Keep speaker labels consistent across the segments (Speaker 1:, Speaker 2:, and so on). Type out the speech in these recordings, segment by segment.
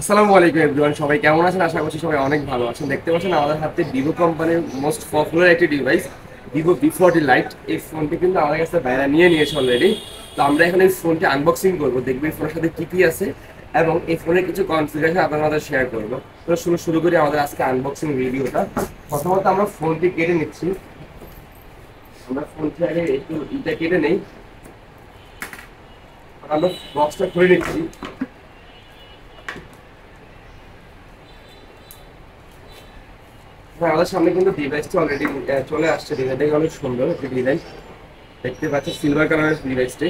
Speaker 1: আসসালামু আলাইকুম এভরিওয়ান, সবাই কেমন আছেন? আশা করছি সবাই অনেক ভালো আছেন। দেখতে পাচ্ছেন আমাদের হাতে ভিভো কোম্পানির মোস্ট পপুলার একটি ডিভাইস ভিভো V40 লাইট। এই ফোনটি কিন্তু আমাদের কাছে বাইরে নিয়ে নিয়েছে অলরেডি। তো আমরা এখন এই ফোনটি আনবক্সিং করবো, দেখবো এই ফোনের সাথে কি কি আছে এবং এই ফোনের কিছু কনফিগারেশন আপনাদের মাঝে শেয়ার করবো। তো শুরু করি আমাদের আজকে আনবক্সিং ভিডিওটা। প্রথমত আমরা ফোনটি কেটে নিচ্ছি। আমরা ফোনটি আগে একটু ইটা কেটে নেই, আমরা বক্সটা খুলে নিচ্ছি। হ্যাঁ, আমাদের সামনে কিন্তু ডিভাইসটা অলরেডি চলে আসছে। ডিভাইসটা অনেক সুন্দর একটি ডিভাইস, দেখতে পাচ্ছি সিলভার কালারের ডিভাইসটি।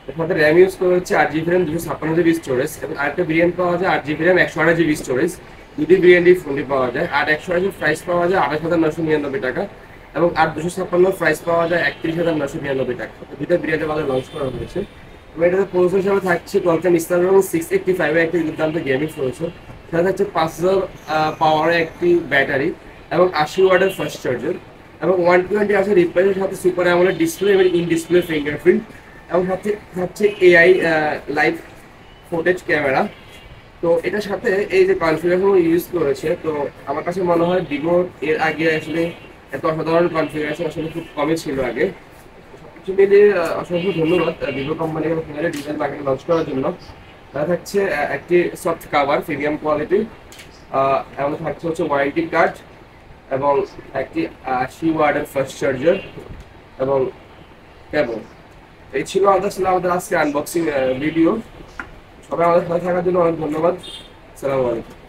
Speaker 1: এর মধ্যে র্যাম ইউজ করা হচ্ছে 8 GB র্যাম, 256 GB স্টোরেজ এবং আরেকটা ভেরিয়েন্ট পাওয়া যায় 8 GB র্যাম 128 GB স্টোরেজ। দুটি ভেরিয়েন্টই ফোনটি পাওয়া যায়। 8/128 প্রাইস পাওয়া যায় 28,999 টাকা এবং 8/256 প্রাইস পাওয়া যায় 31,999 টাকা। দুটো ভেরিয়েন্টে আমাদের লঞ্চ করা হয়েছে এবং এটাতে প্রসেসর হিসাবে থাকছে Qualcomm Snapdragon 685 এর একটি দুর্দান্ত গেমিং প্রসেসর। সাথে থাকছে 5000 পাওয়ারের একটি ব্যাটারি এবং 80 ওয়াটের ফাস্ট চার্জার এবং 120 আছে রিপ্লেসের সাথে সুপার অ্যামোলেড ডিসপ্লে এবং ইন ডিসপ্লে ফিঙ্গারপ্রিন্ট এবং থাকছে এআই লাইভ ফুটেজ ক্যামেরা। তো এটার সাথে এই যে কনফিগারেশন ইউজ করেছে, তো আমার কাছে মনে হয় ভিভো এর আগে আসলে এত অসাধারণ কনফিগারেশন আসলে খুব কমই ছিল আগে। সবকিছু মিলিয়ে অসংখ্য ধন্যবাদ ভিভো কোম্পানিকে ফোনের ডিজাইন মার্কেটে লঞ্চ করার জন্য। তারা থাকছে একটি সফট কাভার প্রিমিয়াম কোয়ালিটি এবং থাকছে হচ্ছে ওয়ারেন্টি কার্ড এবং একটি 80 ওয়াটের ফাস্ট চার্জার এবং কেবল। এই ছিল আমাদের আজকে আনবক্সিং ভিডিও। সবাই আমাদের সাথে থাকার জন্য অনেক ধন্যবাদ। আসসালামু আলাইকুম।